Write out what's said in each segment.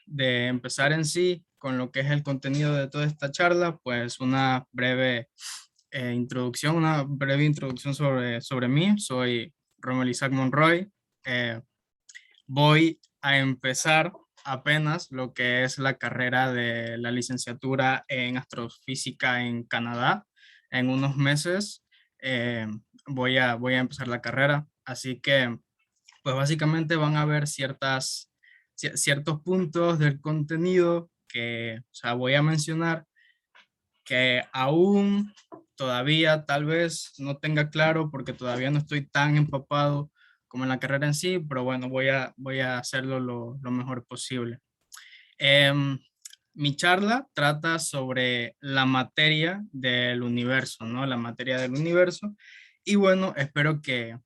de empezar en sí con lo que es el contenido de toda esta charla, pues una breve introducción sobre mí. Soy Romel Isaac Monroy. Eh, Voy a empezar apenas lo que es la carrera de la licenciatura en astrofísica en Canadá. En unos meses eh, voy a empezar la carrera, así que pues básicamente van a haber ciertos puntos del contenido que, o sea, voy a mencionar que aún todavía tal vez no tenga claro porque todavía no estoy tan empapado como en la carrera en sí, pero bueno, voy a hacerlo lo mejor posible. Em, Mi charla trata sobre la materia del universo, ¿no? La materia del universo. Y bueno, espero que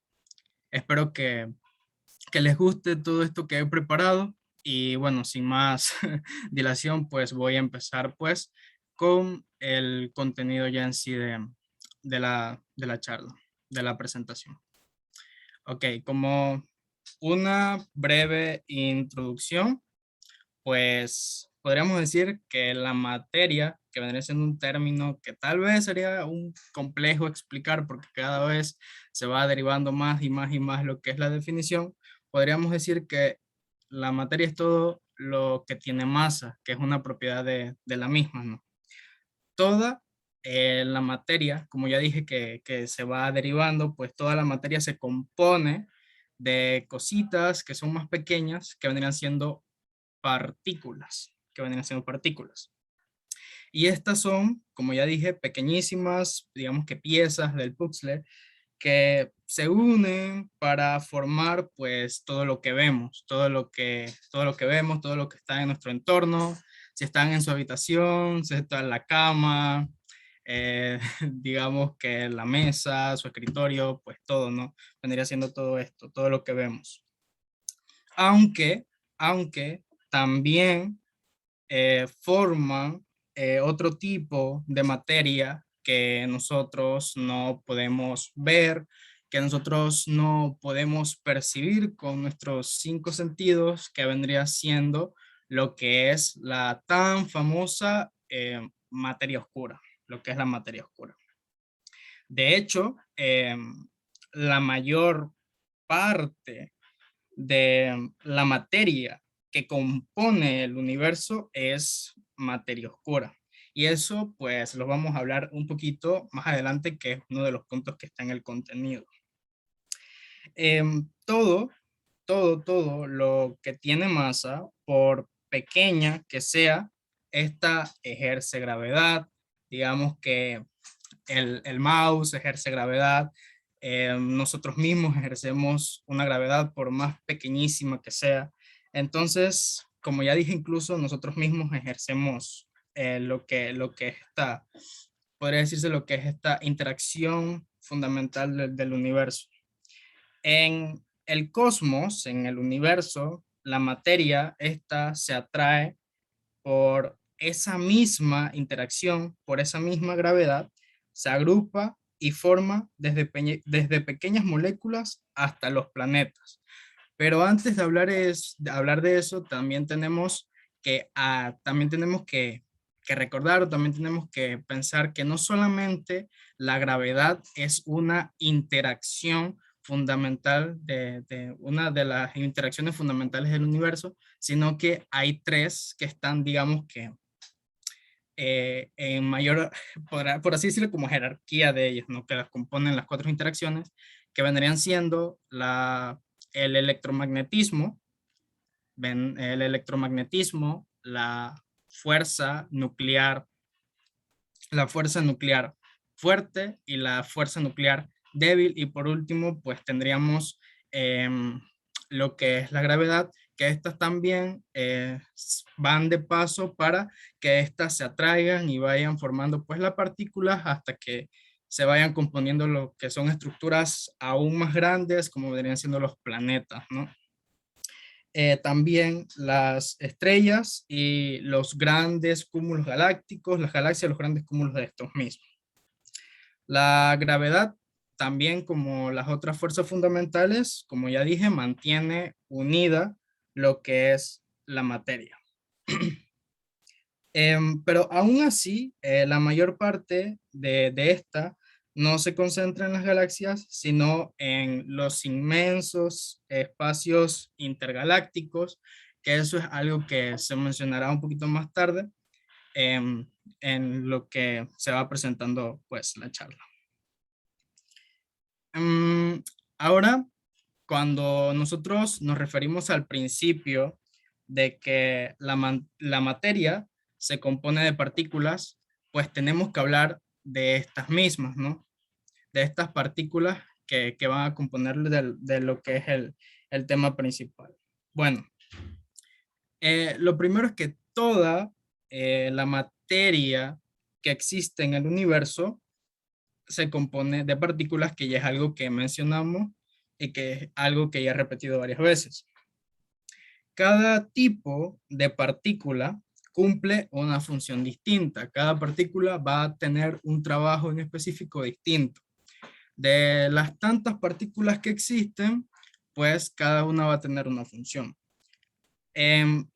les guste todo esto que he preparado. Y bueno, sin más dilación, pues voy a empezar pues con el contenido ya en sí de la charla, de la presentación. Ok, como una breve introducción, pues podríamos decir que la materia, que vendría siendo un término que tal vez sería un complejo explicar porque cada vez se va derivando más y más y más lo que es la definición, podríamos decir que la materia es todo lo que tiene masa, que es una propiedad de la misma, ¿no? Toda la materia, como ya dije que se va derivando, pues toda la materia se compone de cositas que son más pequeñas, que vendrían siendo partículas. Y estas son, como ya dije, pequeñísimas, digamos que piezas del puzzle que se unen para formar pues todo lo que vemos, todo lo que vemos, todo lo que está en nuestro entorno, si están en su habitación, si está en la cama, digamos que la mesa, su escritorio, pues todo, ¿no? Vendría siendo todo esto, todo lo que vemos. Aunque, aunque también forman otro tipo de materia que nosotros no podemos ver, que nosotros no podemos percibir con nuestros cinco sentidos, que vendría siendo lo que es la tan famosa materia oscura, lo que es la materia oscura. De hecho, la mayor parte de la materia que compone el universo es materia oscura. Y eso pues lo vamos a hablar un poquito más adelante, que es uno de los puntos que está en el contenido. Todo, todo lo que tiene masa, por pequeña que sea, esta ejerce gravedad. Digamos que el mouse ejerce gravedad, nosotros mismos ejercemos una gravedad por más pequeñísima que sea. Entonces, como ya dije, incluso nosotros mismos ejercemos lo que es podría decirse lo que es esta interacción fundamental del universo. En el cosmos, en el universo, la materia, esta se atrae por esa misma interacción, por esa misma gravedad, se agrupa y forma desde pequeñas moléculas hasta los planetas. Pero antes de hablar de eso, también tenemos que recordar, o también tenemos que pensar que no solamente la gravedad es una interacción fundamental de una de las interacciones fundamentales del universo, sino que hay tres que están, digamos que, en mayor, por así decirlo, como jerarquía de ellas, ¿no? Que las componen las cuatro interacciones, que vendrían siendo el electromagnetismo, la fuerza nuclear, la fuerza nuclear fuerte y la fuerza nuclear débil. Y por último, pues tendríamos lo que es la gravedad, que estas también van de paso para que estas se atraigan y vayan formando pues las partículas hasta que se vayan componiendo lo que son estructuras aún más grandes, como vendrían siendo los planetas, ¿no? También las estrellas y los grandes cúmulos galácticos, las galaxias, los grandes cúmulos de estos mismos. La gravedad, también como las otras fuerzas fundamentales, como ya dije, mantiene unida lo que es la materia. Pero aún así, la mayor parte de esta no se concentra en las galaxias, sino en los inmensos espacios intergalácticos, que eso es algo que se mencionará un poquito más tarde, em, en lo que se va presentando pues la charla. Ahora, cuando nosotros nos referimos al principio de que la materia se compone de partículas, pues tenemos que hablar de estas mismas, ¿no? De estas partículas que van a componer de lo que es el tema principal. Bueno, lo primero es que toda la materia que existe en el universo se compone de partículas, que ya es algo que mencionamos y que es algo que ya he repetido varias veces. Cada tipo de partícula cumple una función distinta. Cada partícula va a tener un trabajo en específico distinto. De las tantas partículas que existen, pues cada una va a tener una función.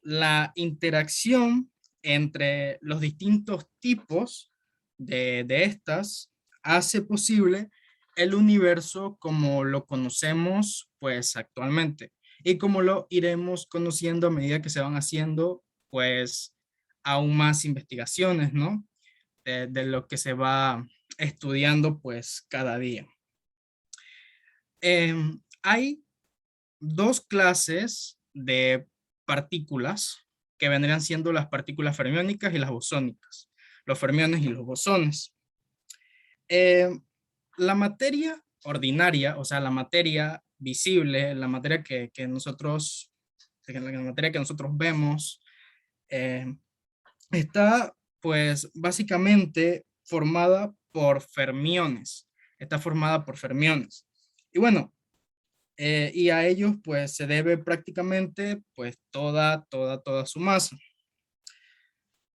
La interacción entre los distintos tipos de estas hace posible el universo como lo conocemos pues actualmente, y como lo iremos conociendo a medida que se van haciendo pues aún más investigaciones, ¿no? De lo que se va estudiando pues cada día. Hay dos clases de partículas que vendrían siendo las partículas fermiónicas y las bosónicas, los fermiones y los bosones. Eh, la materia ordinaria, o sea, la materia visible, la materia que nosotros, la materia que nosotros vemos, eh, está pues básicamente formada por fermiones, está formada por fermiones. Y bueno, y a ellos pues se debe prácticamente pues toda su masa.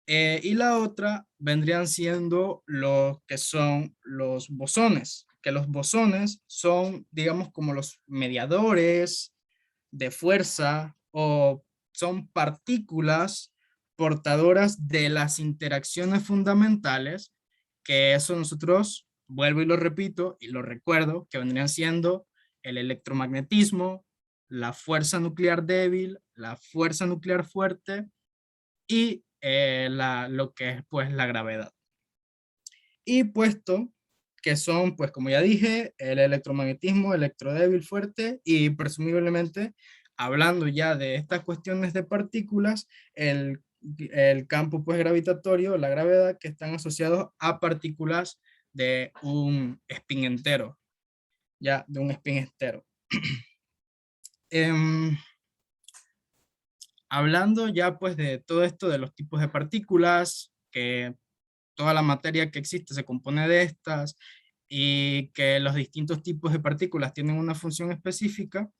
Y la otra vendrían siendo lo que son los bosones, que los bosones son, digamos, como los mediadores de fuerza, o son partículas portadoras de las interacciones fundamentales, que eso nosotros, vuelvo y lo repito y lo recuerdo, que vendrían siendo el electromagnetismo, la fuerza nuclear débil, la fuerza nuclear fuerte y lo que es pues la gravedad. Y puesto que son, pues como ya dije, el electromagnetismo, electrodébil fuerte, y presumiblemente, hablando ya de estas cuestiones de partículas, el campo pues gravitatorio, la gravedad, que están asociados a partículas de un spin entero, ya de un spin entero. Em, Hablando ya pues de todo esto de los tipos de partículas, que toda la materia que existe se compone de estas, y que los distintos tipos de partículas tienen una función específica,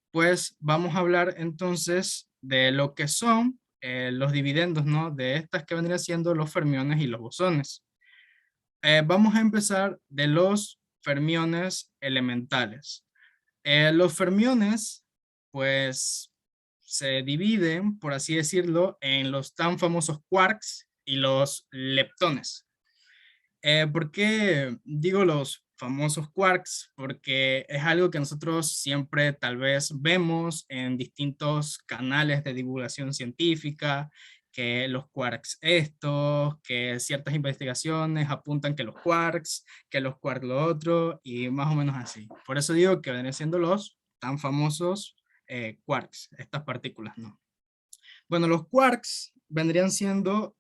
pues vamos a hablar entonces de lo que son los dividendos, ¿no? De estas que vendrían siendo los fermiones y los bosones. Vamos a empezar de los fermiones elementales. Los fermiones, pues, se dividen, por así decirlo, en los tan famosos quarks y los leptones. ¿Por qué digo los famosos quarks? Porque es algo que nosotros siempre tal vez vemos en distintos canales de divulgación científica, que los quarks estos, que ciertas investigaciones apuntan que los quarks lo otro, y más o menos así. Por eso digo que vendrían siendo los tan famosos quarks, estas partículas, ¿no? Bueno, los quarks vendrían siendo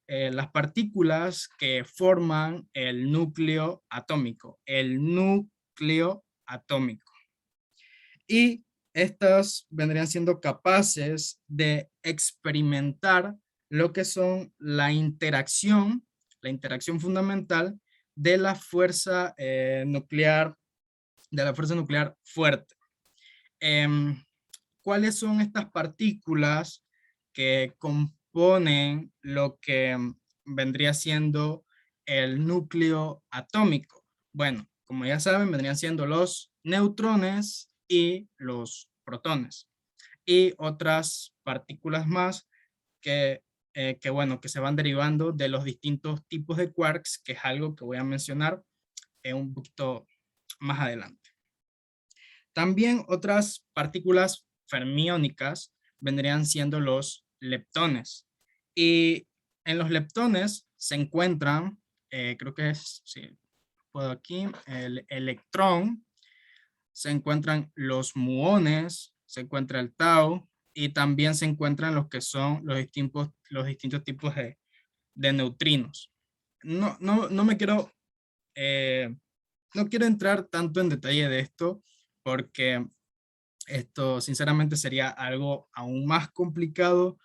las partículas que forman el núcleo atómico, y estas vendrían siendo capaces de experimentar lo que son la interacción fundamental de la fuerza nuclear, fuerte. Em, ¿Cuáles son estas partículas que componen lo que vendría siendo el núcleo atómico? Bueno, como ya saben, vendrían siendo los neutrones y los protones, y otras partículas más bueno, que se van derivando de los distintos tipos de quarks, que es algo que voy a mencionar un poquito más adelante. También otras partículas fermiónicas vendrían siendo los leptones. Y en los leptones se encuentran, creo que es, sí, puedo aquí, el electrón, se encuentran los muones, se encuentra el tau y también se encuentran los que son los distintos tipos de neutrinos. No me quiero, no quiero entrar tanto en detalle de esto porque esto sinceramente sería algo aún más complicado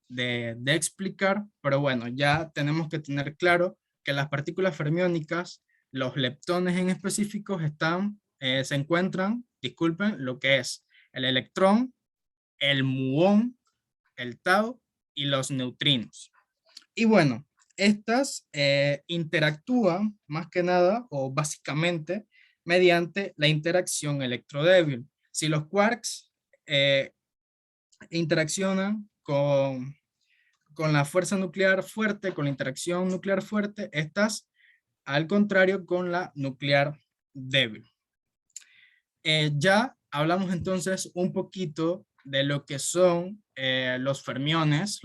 de explicar, pero bueno, ya tenemos que tener claro que las partículas fermiónicas, los leptones en específicos, se encuentran, disculpen, lo que es el electrón, el muón, el tau y los neutrinos. Y bueno, estas interactúan más que nada o básicamente mediante la interacción electrodébil. Si los quarks eh, interaccionan con la fuerza nuclear fuerte, con la interacción nuclear fuerte, estas al contrario con la nuclear débil. Ya hablamos entonces un poquito de lo que son los fermiones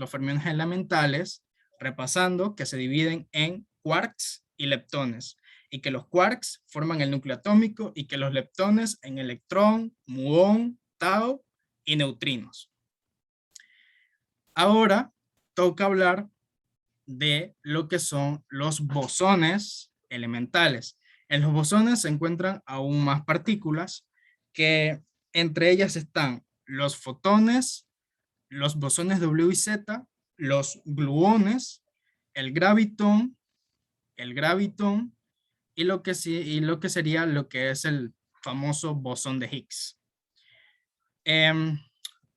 elementales, repasando que se dividen en quarks y leptones, y que los quarks forman el núcleo atómico y que los leptones en electrón, muón, tau y neutrinos. Ahora toca hablar de lo que son los bosones elementales. En los bosones se encuentran aún más partículas que entre ellas están los fotones, los bosones W y Z, los gluones, el gravitón y lo que sería lo que es el famoso bosón de Higgs. Em,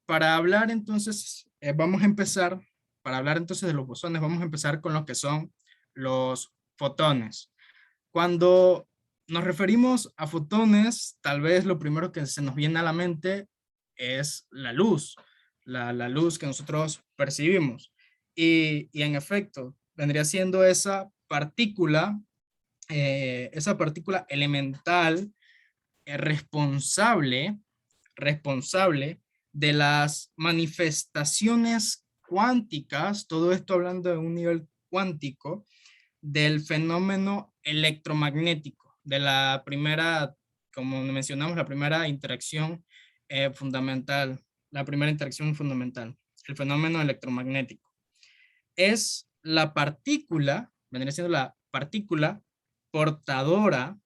para hablar entonces, vamos a empezar, para hablar entonces de los bosones, vamos a empezar con lo que son los fotones. Cuando nos referimos a fotones, tal vez lo primero que se nos viene a la mente es la luz, la luz que nosotros percibimos. Y en efecto, vendría siendo esa partícula elemental responsable de las manifestaciones cuánticas, todo esto hablando de un nivel cuántico, del fenómeno electromagnético, de la primera, como mencionamos, la primera interacción fundamental, la primera interacción fundamental, el fenómeno electromagnético. Es la partícula, vendría siendo la partícula portadora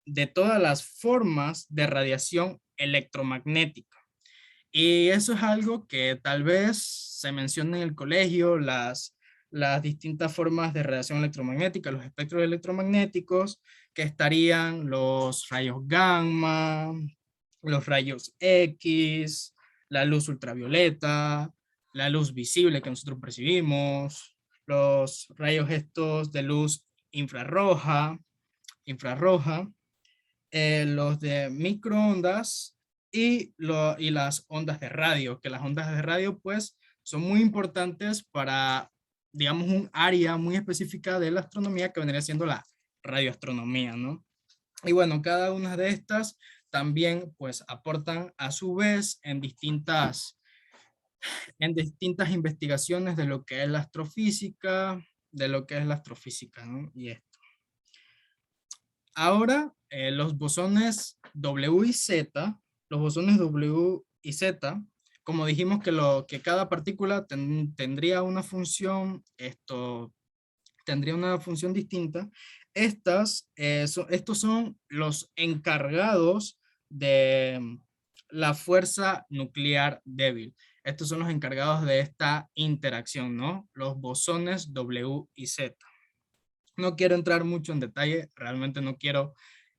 de todas las formas de radiación electromagnética. Y eso es algo que tal vez se menciona en el colegio, las distintas formas de radiación electromagnética, los espectros electromagnéticos, que estarían los rayos gamma, los rayos X, la luz ultravioleta, la luz visible que nosotros percibimos, los rayos estos de luz infrarroja, los de microondas y las ondas de radio, que las ondas de radio pues son muy importantes para, digamos, un área muy específica de la astronomía que vendría siendo la radioastronomía, ¿no? Y bueno, cada una de estas también pues aportan a su vez en distintas investigaciones de lo que es la astrofísica, ¿no? Y esto. Ahora, los bosones W y Z, los bosones W y Z, como dijimos que cada partícula tendría una función, tendría una función distinta, estos son los encargados de la fuerza nuclear débil. Estos son los encargados de esta interacción, ¿no? Los bosones W y Z. No quiero entrar mucho en detalle, realmente no quiero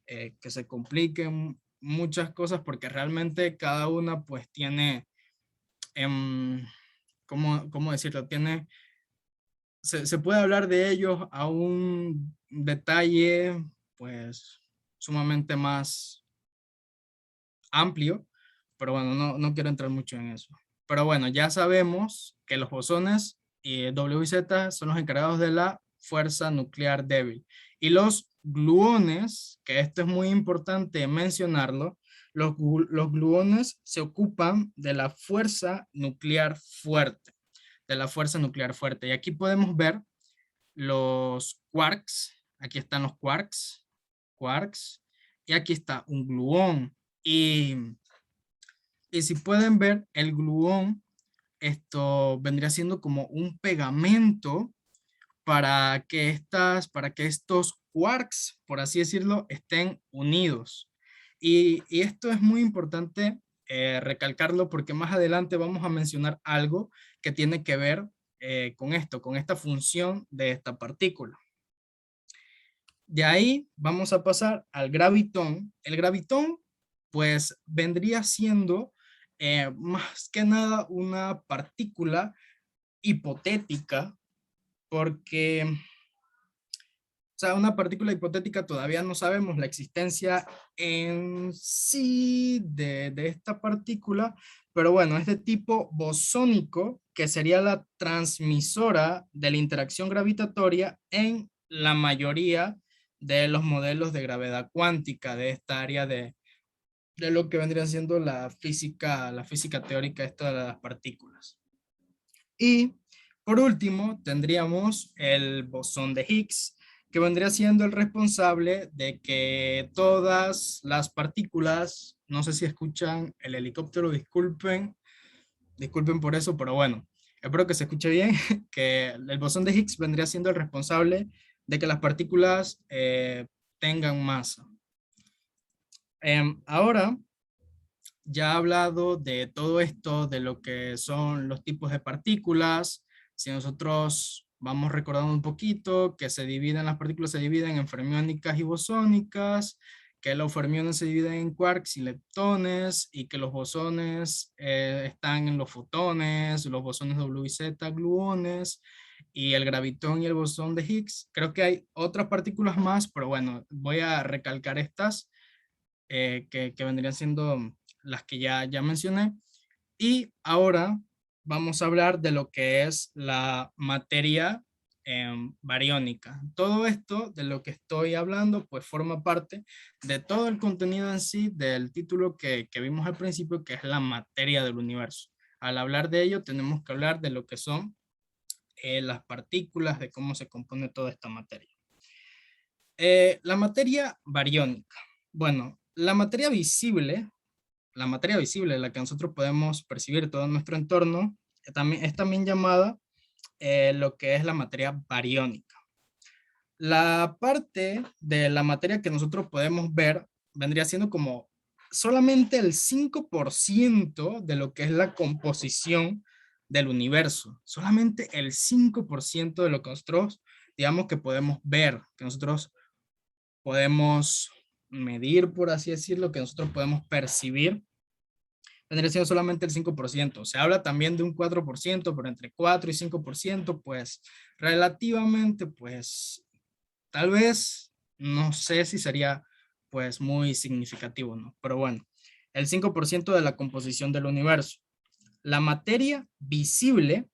que se compliquen muchas cosas porque realmente cada una pues tiene, em, ¿cómo decirlo? Se puede hablar de ellos a un detalle pues sumamente más amplio, pero bueno, no quiero entrar mucho en eso. Pero bueno, ya sabemos que los bosones y W y Z son los encargados de la fuerza nuclear débil. Y los gluones, que esto es muy importante mencionarlo, los gluones se ocupan de la fuerza nuclear fuerte, de la fuerza nuclear fuerte. Y aquí podemos ver los quarks, aquí están los quarks, y aquí está un gluón. Y si pueden ver, el gluón, esto vendría siendo como un pegamento para que estos quarks, por así decirlo, estén unidos. Y esto es muy importante recalcarlo porque más adelante vamos a mencionar algo que tiene que ver con esto, con esta función de esta partícula. De ahí vamos a pasar al gravitón. El gravitón pues vendría siendo más que nada una partícula hipotética porque, o sea, una partícula hipotética todavía no sabemos la existencia en sí de esta partícula, pero bueno, es de tipo bosónico, que sería la transmisora de la interacción gravitatoria en la mayoría de los modelos de gravedad cuántica de esta área de lo que vendría siendo la física teórica esta de las partículas. Y por último, tendríamos el bosón de Higgs, que vendría siendo el responsable de que todas las partículas, no sé si escuchan el helicóptero, disculpen por eso, pero bueno, espero que se escuche bien, que el bosón de Higgs vendría siendo el responsable de que las partículas tengan masa. Ahora, ya he hablado de todo esto, de lo que son los tipos de partículas. Si nosotros vamos recordando un poquito, que las partículas se dividen en fermiónicas y bosónicas, que los fermiones se dividen en quarks y leptones, y que los bosones están en los fotones, los bosones W y Z, gluones, y el gravitón y el bosón de Higgs. Creo que hay otras partículas más, pero bueno, voy a recalcar estas que vendrían siendo las que ya mencioné. Y ahora vamos a hablar de lo que es la materia bariónica. Todo esto de lo que estoy hablando, pues forma parte de todo el contenido en sí del título que vimos al principio, que es la materia del universo. Al hablar de ello, tenemos que hablar de lo que son las partículas, de cómo se compone toda esta materia. La materia bariónica. Bueno, la materia visible, la que nosotros podemos percibir todo nuestro entorno, es también llamada lo que es la materia bariónica. La parte de la materia que nosotros podemos ver vendría siendo como solamente el 5% de lo que es la composición del universo. Solamente el 5% de lo que nosotros, digamos, que podemos ver, que nosotros podemos medir, por así decirlo, que nosotros podemos percibir, vendría siendo solamente el 5%. Se habla también de un 4%, pero entre 4 y 5%, pues relativamente, pues tal vez, no sé si sería pues muy significativo, ¿no? Pero bueno, el 5% de la composición del universo. La materia visible,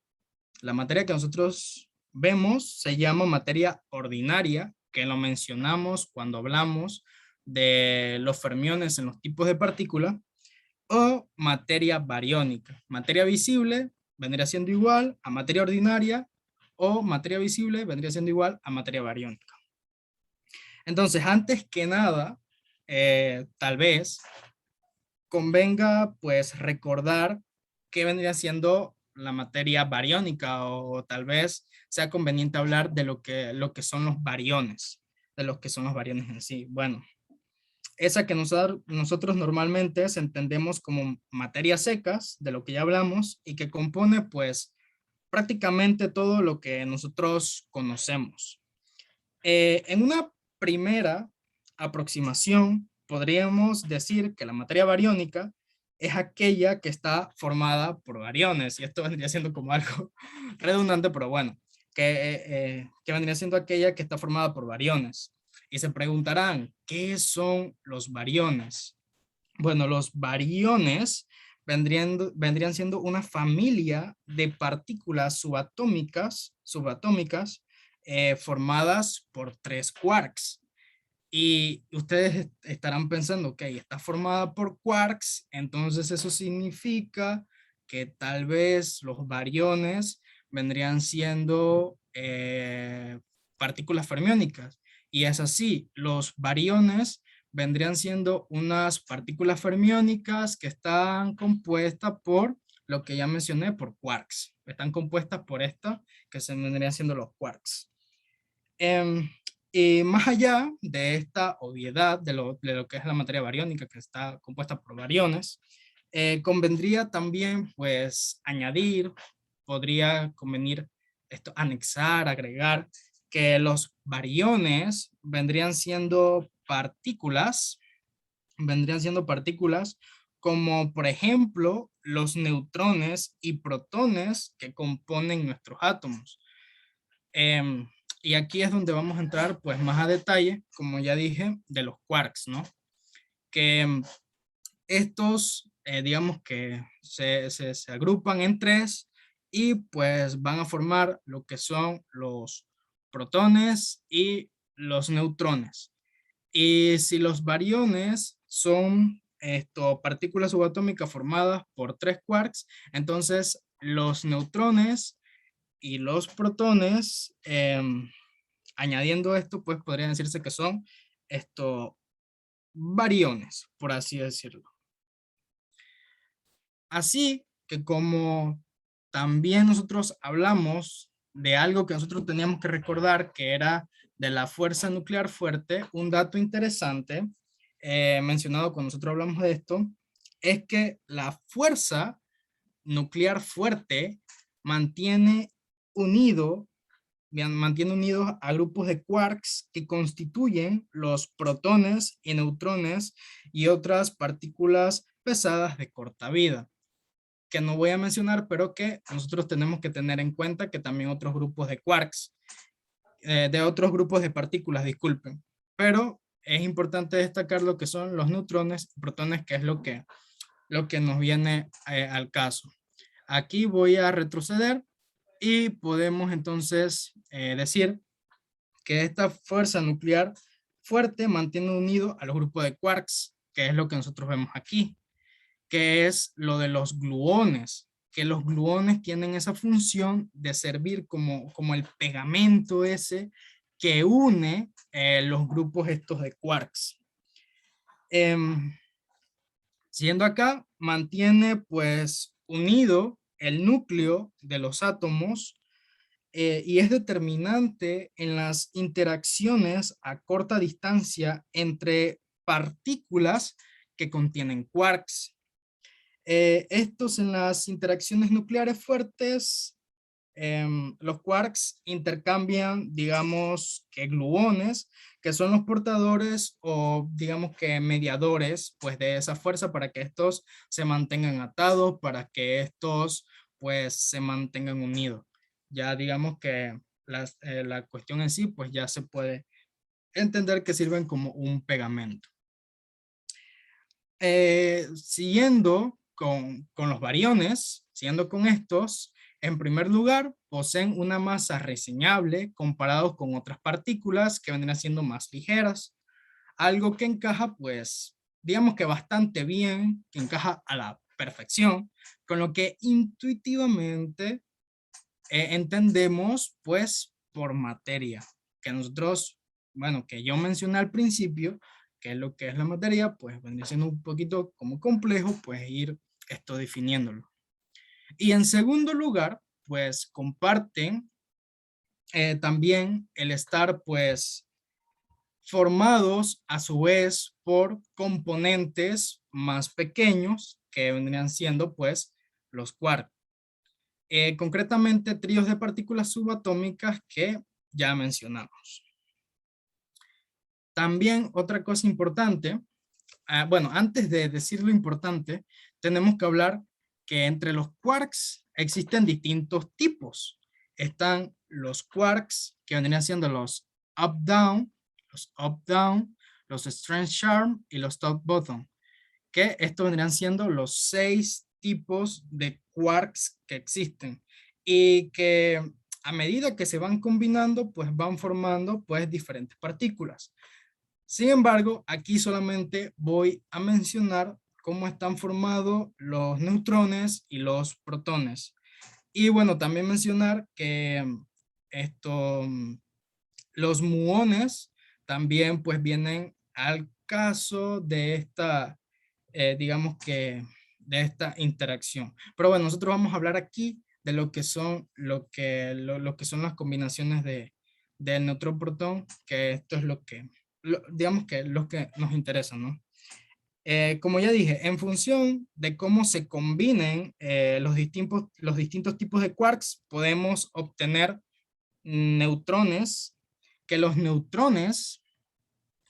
la materia que nosotros vemos, se llama materia ordinaria, que lo mencionamos cuando hablamos de los fermiones en los tipos de partículas, o materia bariónica. Materia visible vendría siendo igual a materia ordinaria, o materia visible vendría siendo igual a materia bariónica. Entonces, antes que nada, tal vez convenga pues recordar qué vendría siendo la materia bariónica, o tal vez sea conveniente hablar de lo que son los bariones, de lo que son los bariones en sí. Bueno, esa que nosotros normalmente entendemos como materias secas, de lo que ya hablamos, y que compone pues prácticamente todo lo que nosotros conocemos. En una primera aproximación, podríamos decir que la materia bariónica es aquella que está formada por bariones, y esto vendría siendo como algo redundante, pero bueno, que vendría siendo aquella que está formada por bariones. Y se preguntarán, ¿qué son los bariones? Bueno, los bariones vendrían siendo una familia de partículas subatómicas formadas por tres quarks. Y ustedes estarán pensando, ok, está formada por quarks, entonces eso significa que tal vez los bariones vendrían siendo partículas fermiónicas. Y es así, los bariones vendrían siendo unas partículas fermiónicas que están compuestas por lo que ya mencioné, por quarks. Están compuestas por esto, que se vendrían siendo los quarks. Em, y más allá de esta obviedad de lo que es la materia bariónica, que está compuesta por bariones, convendría también pues añadir, podría convenir esto, anexar, agregar, que los bariones vendrían siendo partículas como por ejemplo los neutrones y protones que componen nuestros átomos. Em, y aquí es donde vamos a entrar pues más a detalle, como ya dije, de los quarks, ¿no? Que estos, digamos que se agrupan en tres y pues van a formar lo que son los protones y los neutrones. Y si los bariones son partículas subatómicas formadas por tres quarks, entonces los neutrones y los protones, añadiendo esto, pues podría decirse que son estos bariones, por así decirlo. Así que como también nosotros hablamos de algo que nosotros teníamos que recordar, que era de la fuerza nuclear fuerte, un dato interesante mencionado cuando nosotros hablamos de esto, es que la fuerza nuclear fuerte mantiene unido mantiene unidos a grupos de quarks que constituyen los protones y neutrones y otras partículas pesadas de corta vida, que no voy a mencionar, pero que nosotros tenemos que tener en cuenta que también otros grupos de quarks, de otros grupos de partículas, disculpen, pero es importante destacar lo que son los neutrones y protones, que es lo que nos viene al caso. Aquí voy a retroceder y podemos entonces decir que esta fuerza nuclear fuerte mantiene unido a los grupos de quarks, que es lo que nosotros vemos aquí, que es lo de los gluones, que los gluones tienen esa función de servir como el pegamento ese que une los grupos estos de quarks. Siendo acá, mantiene pues unido el núcleo de los átomos y es determinante en las interacciones a corta distancia entre partículas que contienen quarks. Estos en las interacciones nucleares fuertes, los quarks intercambian, digamos, que gluones, que son los portadores o digamos que mediadores, pues de esa fuerza para que estos se mantengan atados, para que estos, pues, se mantengan unidos. Ya digamos que la cuestión en sí, pues ya se puede entender que sirven como un pegamento. Siguiendo con los bariones, siguiendo con estos, en primer lugar, poseen una masa reseñable comparados con otras partículas que vendrían siendo más ligeras, algo que encaja, pues, digamos que bastante bien, que encaja a la perfección, con lo que intuitivamente entendemos, pues, por materia, que nosotros, bueno, que yo mencioné al principio, que es lo que es la materia, pues vendría siendo un poquito como complejo, pues ir esto definiéndolo. Y en segundo lugar, pues comparten también el estar pues formados a su vez por componentes más pequeños que vendrían siendo pues los quarks. Concretamente tríos de partículas subatómicas que ya mencionamos. También otra cosa importante, bueno, antes de decir lo importante, tenemos que hablar que entre los quarks existen distintos tipos. Están los quarks que vendrían siendo los up-down, los strange charm y los top-bottom, que estos vendrían siendo los 6 tipos de quarks que existen y que a medida que se van combinando, pues van formando pues diferentes partículas. Sin embargo, aquí solamente voy a mencionar cómo están formados los neutrones y los protones. Y bueno, también mencionar que esto, los muones también pues vienen al caso de esta, digamos que, de esta interacción. Pero bueno, nosotros vamos a hablar aquí de lo que son, lo que son las combinaciones del neutrón-protón, que esto es lo que, digamos que lo que nos interesa, ¿no? Como ya dije, en función de cómo se combinen los distintos tipos de quarks, podemos obtener neutrones, que los neutrones,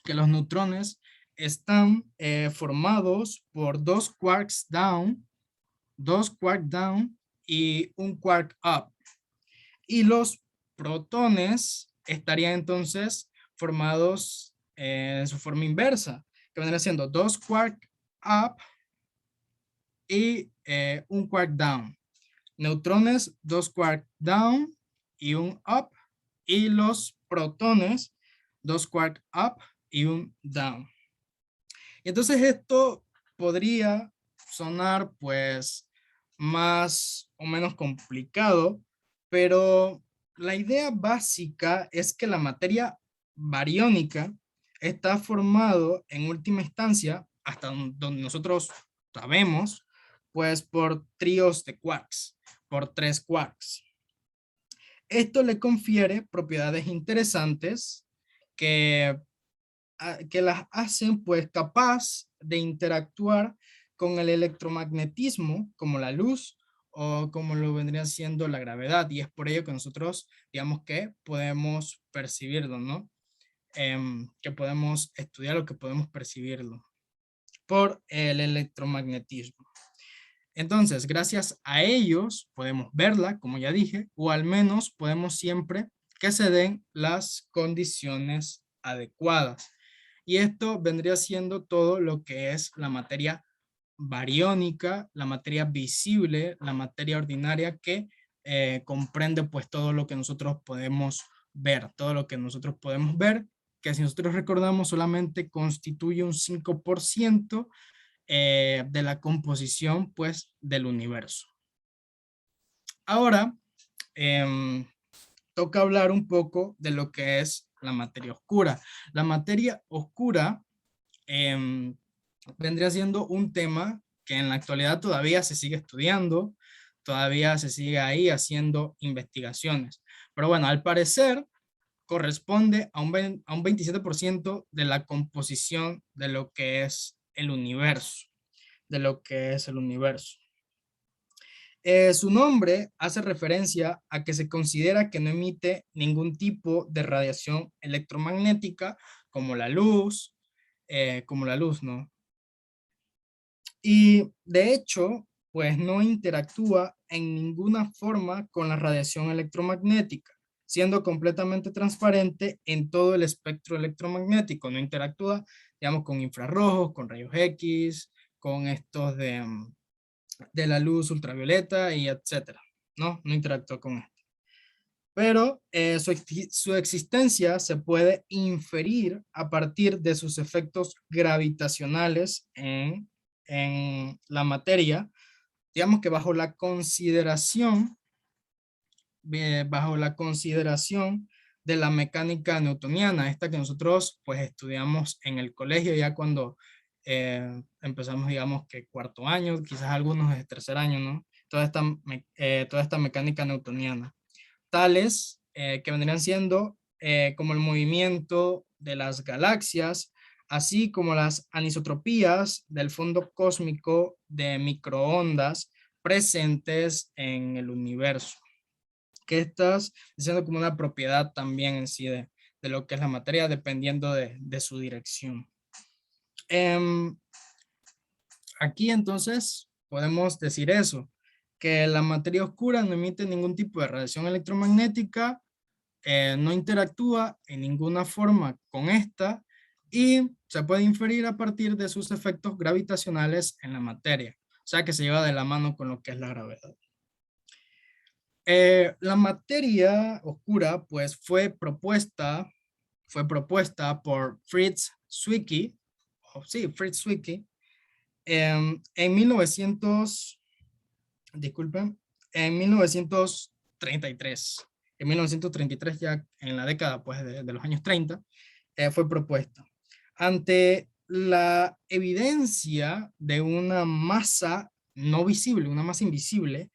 que los neutrones están formados por dos quarks down y un quark up. Y los protones estarían entonces formados en su forma inversa, que vendría siendo dos quark up y un quark down. Neutrones, dos quark down y un up. Y los protones, dos quark up y un down. Y entonces esto podría sonar pues más o menos complicado, pero la idea básica es que la materia bariónica está formado en última instancia, hasta donde nosotros sabemos, pues por tríos de quarks, por tres quarks. Esto le confiere propiedades interesantes que que las hacen pues capaz de interactuar con el electromagnetismo como la luz o como lo vendría siendo la gravedad, y es por ello que nosotros digamos que podemos percibirlo, ¿no? Que podemos estudiar o que podemos percibirlo por el electromagnetismo. Entonces, gracias a ellos podemos verla, como ya dije, o al menos podemos siempre que se den las condiciones adecuadas. Y esto vendría siendo todo lo que es la materia bariónica, la materia visible, la materia ordinaria que comprende pues todo lo que nosotros podemos ver, todo lo que nosotros podemos ver, que si nosotros recordamos solamente constituye un 5% de la composición pues del universo. Ahora, eh, toca hablar un poco de lo que es la materia oscura. La materia oscura eh, vendría siendo un tema que en la actualidad todavía se sigue estudiando, todavía se sigue ahí haciendo investigaciones. Pero bueno, al parecer corresponde a un 27% de la composición de lo que es el universo, de lo que es el universo. Su nombre hace referencia a que se considera que no emite ningún tipo de radiación electromagnética como la luz, ¿no? Y de hecho, pues no interactúa en ninguna forma con la radiación electromagnética, siendo completamente transparente en todo el espectro electromagnético. No interactúa, digamos, con infrarrojos, con rayos X, con estos de la luz ultravioleta y etcétera. No interactúa con esto. Pero su existencia se puede inferir a partir de sus efectos gravitacionales en la materia, digamos que bajo la consideración de la mecánica newtoniana, esta que nosotros pues estudiamos en el colegio ya cuando empezamos, digamos que cuarto año, quizás algunos de tercer año, ¿no? Toda esta mecánica newtoniana, tales que vendrían siendo como el movimiento de las galaxias, así como las anisotropías del fondo cósmico de microondas presentes en el universo, que estás diciendo como una propiedad también en sí de lo que es la materia, dependiendo de su dirección. Aquí entonces podemos decir eso, que la materia oscura no emite ningún tipo de radiación electromagnética, no interactúa en ninguna forma con esta y se puede inferir a partir de sus efectos gravitacionales en la materia. O sea que se lleva de la mano con lo que es la gravedad. La materia oscura pues fue propuesta por Fritz Zwicky, sí, Fritz Zwicky, en 1900, disculpen, en 1933. En 1933, ya en la década pues, de los años 30, fue propuesta. Ante la evidencia de una masa no visible, una masa invisible,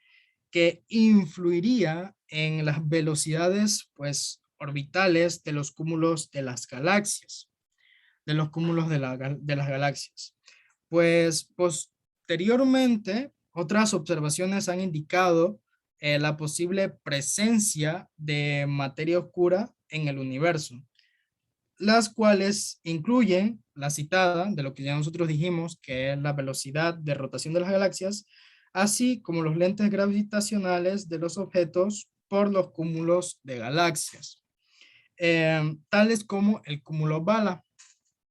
que influiría en las velocidades pues, orbitales de los cúmulos de las galaxias, de los cúmulos de las galaxias. Pues posteriormente, otras observaciones han indicado la posible presencia de materia oscura en el universo, las cuales incluyen la citada de lo que ya nosotros dijimos, que es la velocidad de rotación de las galaxias, así como los lentes gravitacionales de los objetos por los cúmulos de galaxias, tales como el cúmulo Bala,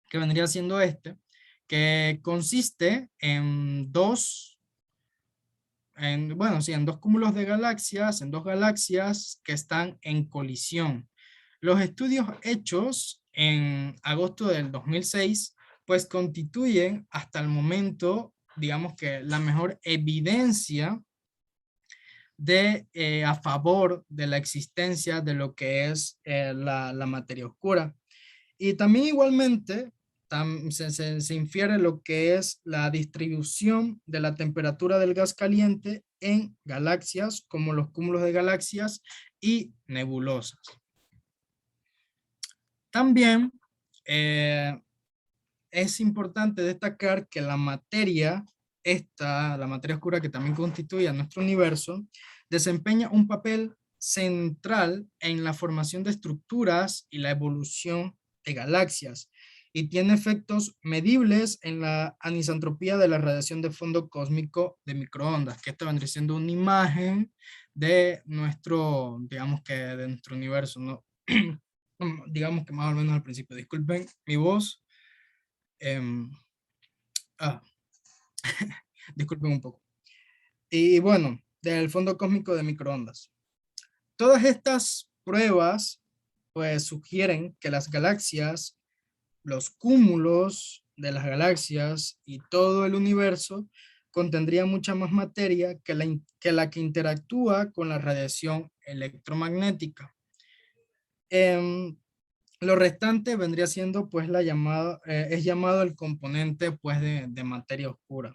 que vendría siendo este, que consiste en en dos cúmulos de galaxias, en dos galaxias que están en colisión. Los estudios hechos en agosto del 2006, pues constituyen hasta el momento, digamos que la mejor evidencia a favor de la existencia de lo que es la materia oscura. Y también igualmente se infiere lo que es la distribución de la temperatura del gas caliente en galaxias como los cúmulos de galaxias y nebulosas. También es importante destacar que la materia oscura que también constituye a nuestro universo, desempeña un papel central en la formación de estructuras y la evolución de galaxias, y tiene efectos medibles en la anisantropía de la radiación de fondo cósmico de microondas, que esto vendría siendo una imagen de nuestro, digamos que de nuestro universo, ¿no? Digamos que más o menos al principio. Disculpen mi voz. em, ah, Disculpen un poco. Y bueno, del fondo cósmico de microondas. Todas estas pruebas pues sugieren que las galaxias, los cúmulos de las galaxias y todo el universo contendría mucha más materia que la que interactúa con la radiación electromagnética. Lo restante vendría siendo pues es llamado el componente pues de materia oscura.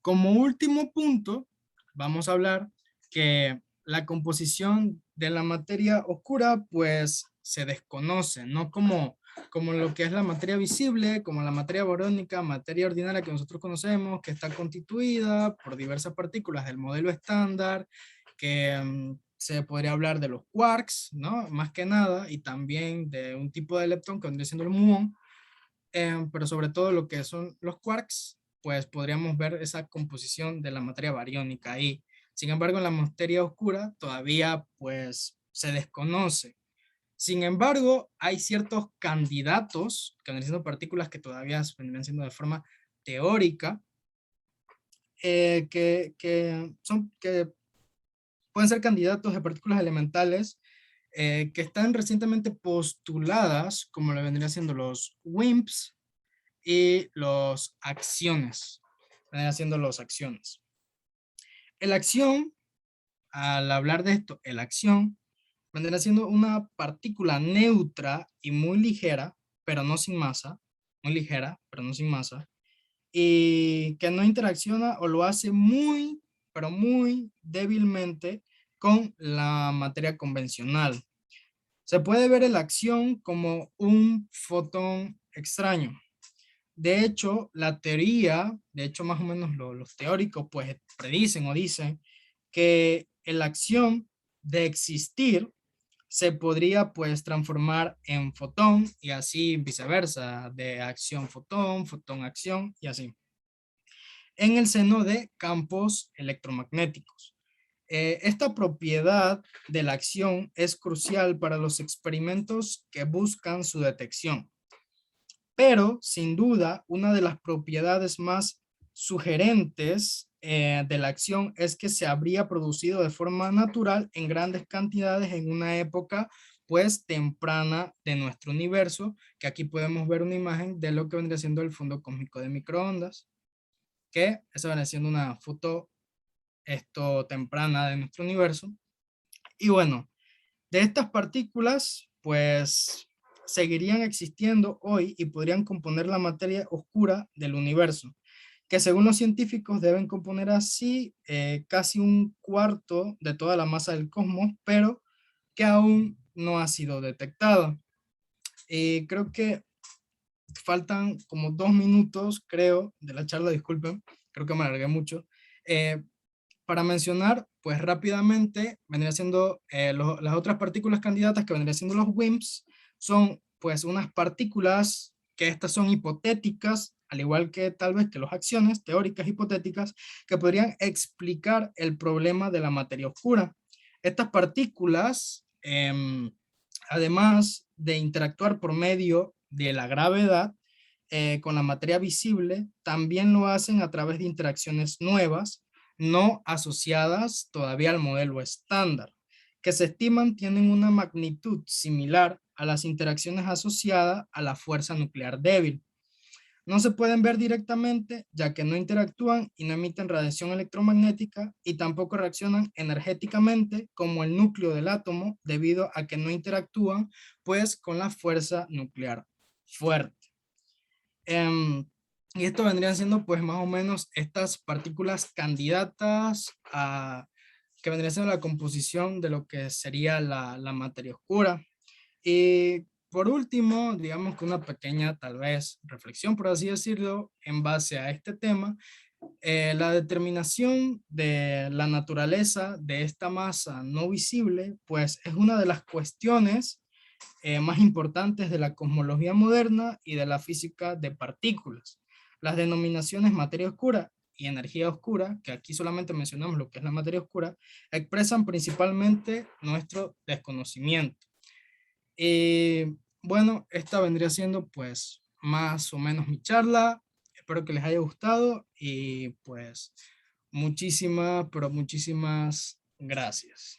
Como último punto, vamos a hablar que la composición de la materia oscura pues se desconoce, no como lo que es la materia visible, como la materia borónica, materia ordinaria que nosotros conocemos, que está constituida por diversas partículas del modelo estándar, que se podría hablar de los quarks, ¿no? Más que nada, y también de un tipo de leptón que vendría siendo el muón, pero sobre todo lo que son los quarks, pues podríamos ver esa composición de la materia bariónica ahí. Sin embargo, en la materia oscura todavía pues se desconoce. Sin embargo, hay ciertos candidatos, que vendrían siendo partículas que todavía vendrían siendo de forma teórica, que pueden ser candidatos de partículas elementales que están recientemente postuladas, como le vendrían siendo los WIMPs y los acciones. Vendrían siendo los acciones. El acción, al hablar de esto, el acción vendrá siendo una partícula neutra y muy ligera, pero no sin masa, muy ligera, pero no sin masa, y que no interacciona o lo hace muy, pero muy débilmente con la materia convencional. Se puede ver la acción como un fotón extraño. De hecho, más o menos los teóricos pues predicen o dicen que la acción de existir se podría pues transformar en fotón y así viceversa, de acción fotón, fotón acción y así, en el seno de campos electromagnéticos. Esta propiedad de la acción es crucial para los experimentos que buscan su detección, pero sin duda una de las propiedades más sugerentes de la acción es que se habría producido de forma natural en grandes cantidades en una época pues temprana de nuestro universo, que aquí podemos ver una imagen de lo que vendría siendo el fondo cósmico de microondas, que eso vendría siendo una foto temprana de nuestro universo. Y bueno, de estas partículas, pues seguirían existiendo hoy y podrían componer la materia oscura del universo, que según los científicos deben componer así casi un cuarto de toda la masa del cosmos, pero que aún no ha sido detectada. Creo que faltan como 2 minutos, creo, de la charla, disculpen, creo que me alargué mucho. Eh, para mencionar, pues rápidamente, vendría siendo las otras partículas candidatas que vendrían siendo los WIMPs, son pues unas partículas que estas son hipotéticas, al igual que tal vez que las acciones teóricas hipotéticas, que podrían explicar el problema de la materia oscura. Estas partículas, además de interactuar por medio de la gravedad con la materia visible, también lo hacen a través de interacciones nuevas, no asociadas todavía al modelo estándar, que se estiman tienen una magnitud similar a las interacciones asociadas a la fuerza nuclear débil. No se pueden ver directamente, ya que no interactúan y no emiten radiación electromagnética y tampoco reaccionan energéticamente como el núcleo del átomo, debido a que no interactúan pues con la fuerza nuclear fuerte. Y esto vendrían siendo pues más o menos estas partículas candidatas a que vendría siendo la composición de lo que sería la materia oscura. Y por último, digamos que una pequeña tal vez reflexión, por así decirlo, en base a este tema, la determinación de la naturaleza de esta masa no visible, pues es una de las cuestiones más importantes de la cosmología moderna y de la física de partículas. Las denominaciones materia oscura y energía oscura, que aquí solamente mencionamos lo que es la materia oscura, expresan principalmente nuestro desconocimiento. Y bueno, esta vendría siendo pues más o menos mi charla. Espero que les haya gustado y pues muchísimas, pero muchísimas gracias.